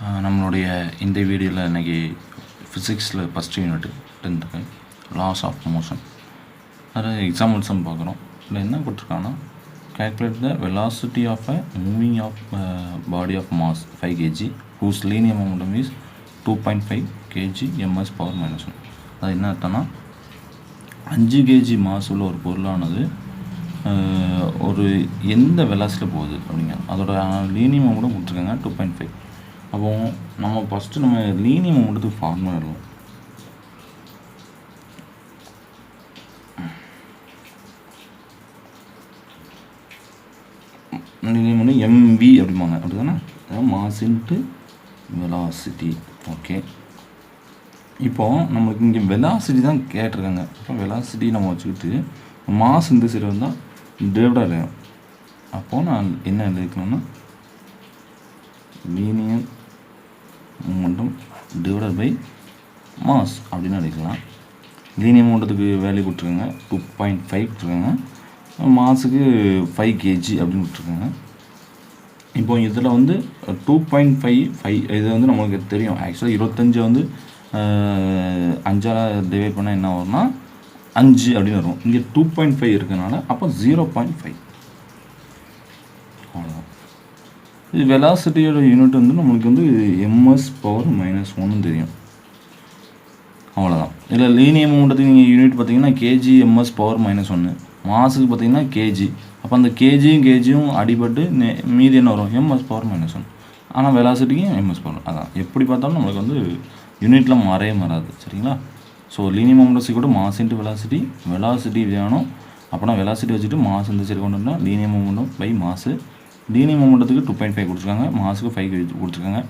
நம்மளுடைய இந்த வீடியோவில் இன்றைக்கி ஃபிசிக்ஸில் first unit 10th laws of motion அதில் எக்ஸாம்பிள்ஸும் பார்க்குறோம். இதில் என்ன கொடுத்துருக்காங்கன்னா calculate the velocity of a moving of body of mass 5 kg whose linear momentum is 2.5 kg ms power minus 1. அது என்ன அர்த்தம்னா 5 kg மாஸ் உள்ள ஒரு பொருளானது ஒரு எந்த வெலாசிட்டியில் போகுது அப்படிங்க, அதோட லீனியர் மொமெண்ட்டும் கொடுத்துருக்காங்க 2.5. அப்போ நம்ம ஃபஸ்ட்டு நம்ம லீனியர் மொமெண்ட்டுக்கு ஃபார்முலா எழுதுவோம். லீனியர் மொமெண்ட் எம்வி அப்படிம்பாங்க, அப்படி தானே, அதாவது மாஸ் இன்ட்டு வெலாசிட்டி. ஓகே, இப்போது நம்மளுக்கு இங்கே வெலாசிட்டி தான் கேட்டிருக்காங்க. இப்போ வெலாசிட்டி நம்ம வச்சுக்கிட்டு மாஸ் இந்த சைடு வந்தால் டிவைடாக இருக்கும். அப்போது நான் என்ன எழுதிக்கணும்னா linear momentum divided by mass அப்படின்னு எழுதிக்கலாம். லீனியர் மொமெண்டத்துக்கு வேல்யூ கொடுத்துருக்காங்க 2.5 கொடுத்துருக்காங்க, மாஸுக்கு 5 kg அப்படின்னு கொடுத்துருக்காங்க. இப்போ இதில் வந்து 2.5 இது வந்து நம்மளுக்கு தெரியும். ஆக்சுவலாக 25 வந்து 5ஆல் டிவைட் பண்ணால் என்ன வரும்னா 5 அப்படின்னு வரும். இங்கே 2.5 இருக்கிறதுனால அப்போ 0.5. அவ்வளோதான். இது வெலாசிட்டியோட யூனிட் வந்து நம்மளுக்கு வந்து ms பவர் மைனஸ் 1 தெரியும். அவ்வளோதான். இதில் லீனியர் மொமெண்டத்துக்கு நீங்கள் யூனிட் பார்த்தீங்கன்னா கேஜி ms பவர் மைனஸ் 1, மாஸுக்கு பார்த்தீங்கன்னா கேஜி. அப்போ அந்த கேஜியும் அடிபட்டு மீதி என்ன வரும் ms பவர் மைனஸ் 1. ஆனால் வெலாசிட்டிக்கும் ms பவர். அதான் எப்படி பார்த்தாலும் நம்மளுக்கு வந்து யூனிட்டில் மாறாது. சரிங்களா? ஸோ லீனியர் மொமெண்டம் கூட மாஸ் இன்ட்டு வெலாசிட்டி வேணும். அப்போனா வெலாசிட்டி வச்சுட்டு மாஸ் இந்த சைடு கொண்டு வந்தால் லீனியர் மொமெண்டம் பை மாசு. லீனியர் மொமெண்டத்துக்கு 2.5 கொடுத்துருக்காங்க, மாஸுக்கு 5 கொடுத்துருக்காங்க.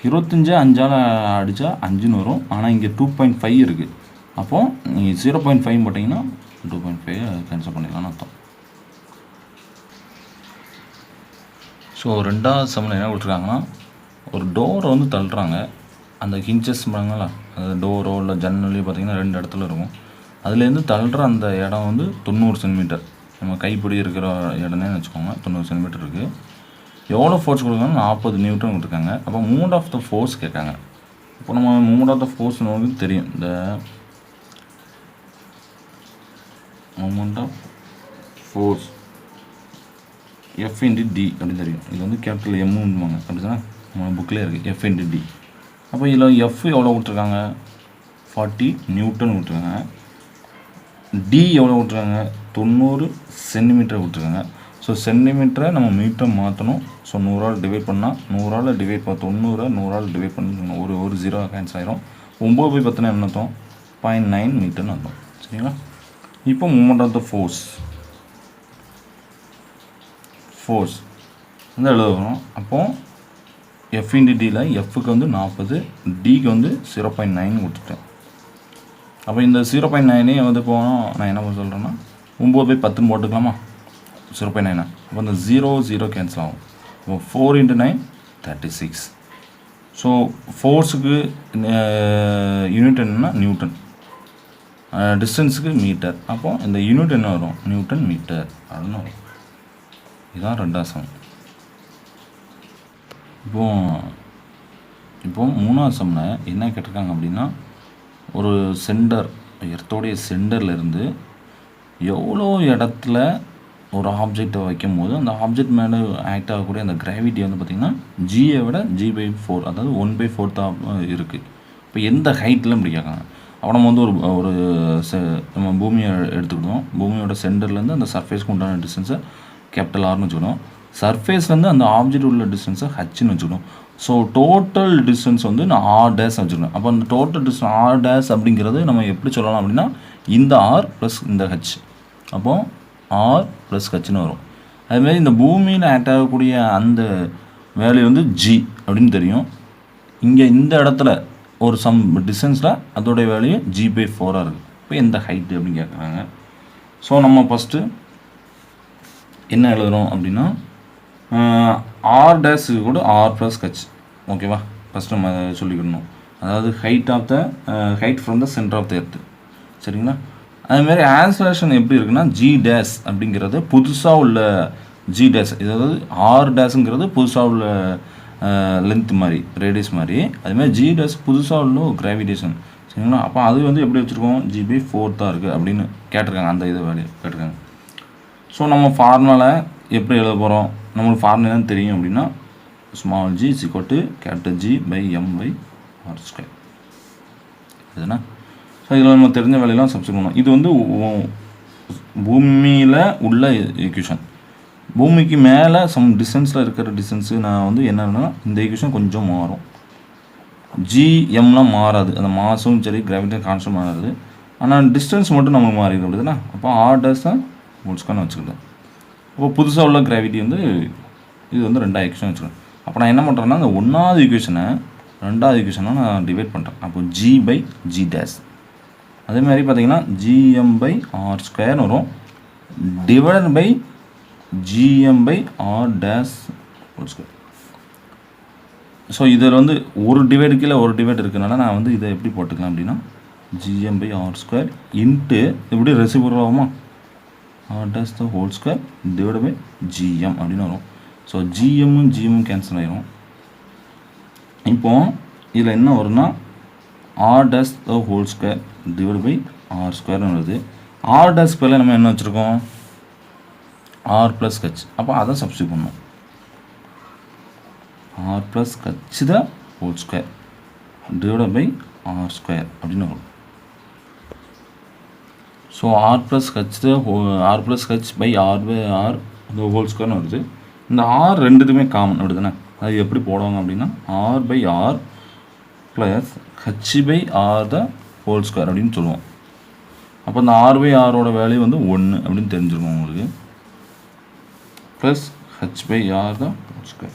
25 5ஆல் அடித்தா 5ன்னு வரும். ஆனால் இங்கே 2.5 இருக்குது. அப்போது நீங்கள் 0.5 போட்டிங்கன்னா 2.5 கேன்சல் பண்ணிடலாம்னு அர்த்தம். ஸோ ரெண்டாவது சம்மில் என்ன கொடுத்துருக்காங்கன்னா ஒரு டோரை வந்து தள்ளுறாங்க. அந்த ஹிஞ்சஸ் பண்ணாங்களா, அந்த டோரோ இல்லை ஜன்னலையோ பார்த்தீங்கன்னா 2 இடத்துல இருக்கும். அதுலேருந்து தள்ளுற அந்த இடம் வந்து 90 சென்டிமீட்டர். நம்ம கைப்பிடி இருக்கிற இடம்னே வச்சுக்கோங்க, 90 சென்டிமீட்டர் இருக்குது. எவ்வளோ ஃபோர்ஸ் கொடுக்குறாங்கன்னா 40 நியூட்டன் கொடுத்துருக்காங்க. அப்போ மூமெண்ட் ஆஃப் த ஃபோர்ஸ் கேட்காங்க. இப்போ நம்ம மூமெண்ட் ஆஃப் த ஃபோர்ஸ் நமக்கு தெரியும், இந்த moment of force F into D அப்படின்னு தெரியும். இது வந்து கேபிட்டல் எம்முன்னுவாங்க, அப்படி தானே நம்ம புக்கில் இருக்குது எஃப் இன்டு டி. அப்போ இதில் எஃப் எவ்வளோ கொடுத்துருக்காங்க 40 நியூட்டன் கொடுத்துருக்காங்க. டி எவ்வளோ கொடுத்துருக்காங்க 90 சென்டிமீட்டர் கொடுத்துருக்காங்க. ஸோ சென்டிமீட்டரை நம்ம மீட்டர் மாற்றணும். ஸோ 100ஆல் டிவைட் பண்ணால் 100ஆல் டிவைட் 90 100ஆல் டிவைட் பண்ணி ஒரு 0 கேன்சல் ஆயிரும். 9 போய் 10 என்ன அர்த்தம் 0.9 மீட்டர்னு அர்த்தம். சரிங்களா? இப்போ மூமெண்ட் ஆஃப் த ஃபோர்ஸ் வந்து எழுதணும். அப்போது எஃப் இன்டி டியில் எஃப்க்கு வந்து 40, டிக்கு வந்து 0.9 கொடுத்துட்டேன். அப்போ இந்த 0.9 வந்து போனால் நான் என்ன சொல்கிறேன்னா 9 போய் 10 போட்டுக்கலாமா 0.9. அப்போ இந்த 0 கேன்சல் ஆகும். இப்போ 4 × 9 36. ஸோ ஃபோர்ஸுக்கு யூனிட் என்னென்னா நியூட்டன், டிஸ்டன்ஸுக்கு மீட்டர். அப்போ இந்த யூனிட் என்ன வரும் நியூட்டன் மீட்டர் அப்படின்னு வரும். இதுதான் ரெண்டாவது சம். இப்போது மூணாவது சம்மில் என்ன கேட்டிருக்காங்க அப்படின்னா ஒரு சென்டர், எர்த்தோடைய சென்டர்லேருந்து எவ்வளோ இடத்துல ஒரு ஆப்ஜெக்டை வைக்கும் போது அந்த ஆப்ஜெக்ட் மேலே ஆக்ட் ஆகக்கூடிய அந்த கிராவிட்டி வந்து பார்த்திங்கன்னா ஜியை விட g/4, அதாவது 1/4 இருக்குது. இப்போ எந்த ஹைட்டில் இப்படி கேட்காங்க. அப்போ நம்ம வந்து ஒரு நம்ம பூமியை எடுத்துக்கிட்டோம். பூமியோட சென்டர்லேருந்து அந்த சர்ஃபேஸ்க்கு உண்டான டிஸ்டன்ஸை கேபிட்டல் ஆர்னு வச்சுக்கணும். சர்ஃபேஸ்லேருந்து அந்த ஆப்ஜெக்ட் உள்ள டிஸ்டன்ஸை ஹச்ன்னு வச்சுக்கணும். ஸோ டோட்டல் டிஸ்டன்ஸ் வந்து நான் R' வச்சுருக்கேன். அப்போ அந்த டோட்டல் டிஸ்டன்ஸ் R' அப்படிங்கிறது நம்ம எப்படி சொல்லலாம் அப்படின்னா இந்த R ப்ளஸ் இந்த ஹச். அப்போது R ப்ளஸ் ஹச்னு வரும். அதுமாதிரி இந்த பூமியில் ஆக்ட் ஆகக்கூடிய அந்த வேல்யூ வந்து G அப்படின்னு தெரியும். இங்கே இந்த இடத்துல ஒரு சம் டிஸ்டன்ஸில் அதோடைய வேல்யூ g/4 இருக்குது. இப்போ எந்த ஹைட்டு அப்படின்னு கேட்குறாங்க. ஸோ நம்ம ஃபஸ்ட்டு என்ன எழுதுகிறோம் அப்படின்னா R' கூட R ப்ளஸ் ஹச். ஓகேவா? ஃபஸ்ட்டு நம்ம சொல்லிக்கணும். அதாவது height from the centre of the earth. சரிங்களா? அதுமாதிரி ஆன்சலேஷன் எப்படி இருக்குன்னா G' அப்படிங்கிறது புதுசாக உள்ள G', அதாவது R' புதுசாக உள்ள லென்த் மாதிரி ரேடியஸ் மாதிரி. அதுமாதிரி ஜி டேஸ் புதுசாக உள்ள கிராவிடேஷன் சரிங்களா. அப்போ அது வந்து எப்படி வச்சுருக்கோம், G/4 தான் இருக்குது அப்படின்னு கேட்டிருக்காங்க. அந்த இது வேலையை கேட்டிருக்காங்க. ஸோ நம்ம ஃபார்முலா எப்படி எழுத போகிறோம், நம்மளுக்கு ஃபார்முலா தான் தெரியும் அப்படின்னா ஸ்மால் g = G/m/r². இதுனா ஸோ இதில் நம்ம தெரிஞ்ச வேலையெல்லாம் சப்ஸ்டிட் பண்ணணும். இது வந்து பூமியில் உள்ள ஈக்குவேஷன். பூமிக்கு மேலே சம் டிஸ்டன்ஸில் இருக்கிற டிஸ்டன்ஸு நான் வந்து என்னென்னா இந்த ஈக்குவேஷன் கொஞ்சம் மாறும். ஜிஎம்லாம் மாறாது, அந்த மாஸும் சரி கிராவிட்டி கான்ஸ்டன்ட் மாறாது. ஆனால் டிஸ்டன்ஸ் மட்டும் நம்மளுக்கு மாறிடும் அப்படிதுன்னா. அப்போ r' தான் ஹோல்ஸ்கொயர்னு வச்சுக்கிட்டேன். அப்போ புதுசாக உள்ள கிராவிட்டி வந்து இது வந்து 2 ஈக்குவேஷன் வச்சுக்கணும். அப்போ நான் என்ன பண்ணுறேன்னா அந்த 1வது ஈக்குவேஷனை 2வது ஈக்குவேஷனை நான் டிவைட் பண்ணுறேன். அப்போ G/G'. அதே மாதிரி பார்த்தீங்கன்னா Gm/r² வரும் டிவைடட் பை Gm/r'². ஸோ இதில் வந்து ஒரு டிவைடு கீழே ஒரு டிவைட் இருக்கிறனால நான் வந்து இதை எப்படி போட்டுக்கலாம் அப்படின்னா Gm/r² இன்ட்டு இப்படி ரெசிபிள் ஆகுமா r' டிவைட் பை Gm அப்படின்னு வரும். ஸோ ஜிஎம்மும் ஜிஎம்மும் கேன்சல் ஆகிரும். இப்போ இதில் என்ன வரும்னா r' டிவைட் பை r² வருது. r' பேரில் நம்ம என்ன வச்சுருக்கோம், r+h. அப்போ அதை சப்ஸ்டிட் பண்ணணும். r+h² டிவைட் பை r² அப்படின்னு வரும். ஸோ r+h/r/r ஹோல்² வருது. இந்த r ரெண்டுத்துக்குமே காமன் அப்படிதானே. அது எப்படி போடுவாங்க அப்படின்னா r/r + h/r ஹோல்² அப்படின்னு சொல்லுவோம். அப்போ இந்த r/r வேல்யூ வந்து 1 அப்படின்னு தெரிஞ்சிருக்கும் உங்களுக்கு. Plus h/r ஹோல்².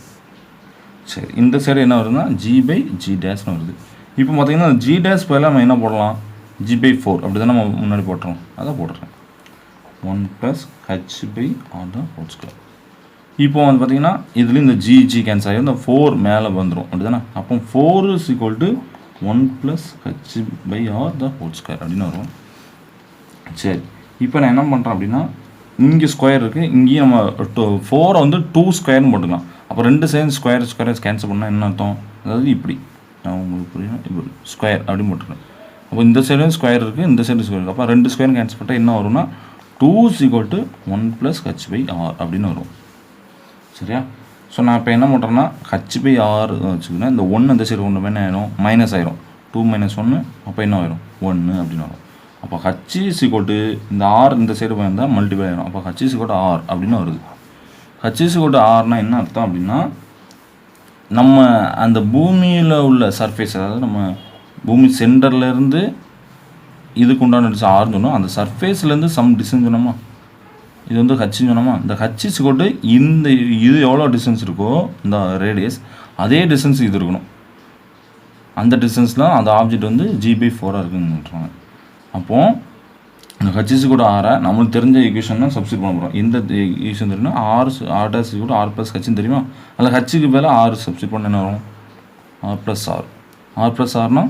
சரி, இந்த சைடு என்ன வருதுன்னா G/G' வருது. இப்போ பார்த்தீங்கன்னா G' பேரில் நம்ம என்ன போடலாம், G/4 அப்படி தான் நம்ம முன்னாடி போட்டுறோம். அதை போடுறேன் 1 + h/r ஹோல்². இப்போ வந்து பார்த்தீங்கன்னா இதுலேயும் இந்த G கேன்சல் ஆகி இந்த 4 மேலே வந்துடும் அப்படி தானே. அப்போ 4 = 1 + h/r ஹோல்² அப்படின்னு வரும். சரி, இப்போ நான் என்ன பண்ணுறேன் அப்படின்னா இங்கே ஸ்கொயர் இருக்குது, இங்கேயும் நம்ம 4 வந்து 2² போட்டுக்கலாம். அப்போ 2 சைடு ஸ்கொயர் கேன்சல் பண்ணால் என்ன அர்த்தம், அதாவது இப்படி நான் உங்களுக்கு புரியும், இப்படி ஸ்கொயர் அப்படின்னு போட்டுருக்கேன். அப்போ இந்த சைடும் ஸ்கொயர் இருக்குது, இந்த சைடு ஸ்கொயர் இருக்குது. அப்போ 2 ஸ்கொயர் கேன்சல் பண்ணால் என்ன வரும்னா 2 = 1 + h/r அப்படின்னு வரும். சரியா. ஸோ நான் இப்போ என்ன பண்ணுறேன்னா h/r வச்சுக்கிட்டேன். இந்த 1 அந்த சைடு ஒன்று என்ன ஆயிரும், மைனஸ் ஆயிரும். 2 - 1 அப்போ என்ன ஆயிரும் 1 அப்படின்னு வரும். அப்போ h = இந்த r இந்த சைடு வந்தால் மல்டிப்ளை ஆகிடும். அப்போ h = r அப்படின்னு வருது. h = rனா என்ன அர்த்தம் அப்படின்னா நம்ம அந்த பூமியில் உள்ள சர்ஃபேஸ், அதாவது நம்ம பூமி சென்டர்லேருந்து இதுக்கு உண்டான ஆர்னு சொன்னோம். அந்த சர்ஃபேஸ்லேருந்து சம் டிஸ்டன்ஸ் சொன்னோமா, இது வந்து ஹச்ன்னு சொன்னோமா. இந்த h = இந்த இது எவ்வளோ டிஸ்டன்ஸ் இருக்கோ இந்த ரேடியஸ் அதே டிஸ்டன்ஸ் இது இருக்கணும். அந்த டிஸ்டன்ஸ்லாம் அந்த ஆப்ஜெக்ட் வந்து G/4 இருக்குன்னு சொல்கிறாங்க. அப்போது இந்த h = r நம்மளுக்கு தெரிஞ்ச ஈக்குவேஷன் தான் சப்ஸ்டிட் பண்ண போகிறோம். இந்த ஈக்குவேஷன் தெரியும்னா r' = r+h தெரியுமா. அதில் ஹச்சுக்கு பேர் r சப்ஸ்டிட் பண்ண என்ன வரும், r+r. r+rனா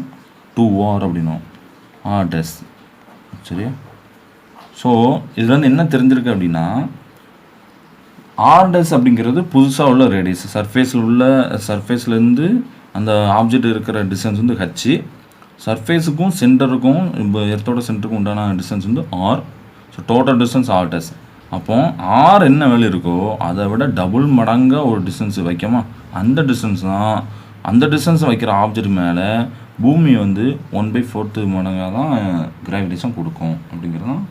2r அப்படின்னும் r'. சரியா. ஸோ இதில் வந்து என்ன தெரிஞ்சிருக்கு அப்படின்னா r' அப்படிங்கிறது புதுசாக உள்ள ரேடியஸ். சர்ஃபேஸ்லேருந்து அந்த ஆப்ஜெக்ட் இருக்கிற டிஸ்டன்ஸ் வந்து h. சர்ஃபேஸுக்கும் சென்டருக்கும் இப்போ எர்த்தோட சென்டருக்கும் உண்டான டிஸ்டன்ஸ் வந்து r. So total distance r'. அப்போ r என்ன வேல்யூ இருக்கோ அதை விட டபுள் மடங்காக ஒரு டிஸ்டன்ஸ் வைக்கமா. அந்த டிஸ்டன்ஸ் தான், அந்த டிஸ்டன்ஸ் வைக்கிற ஆப்ஜெக்ட் மேலே பூமி வந்து 1/4 மடங்காக தான் கிராவிடேஷன் கொடுக்கும் அப்படிங்கிறது தான்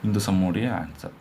இந்த சம்முடைய ஆன்சர்.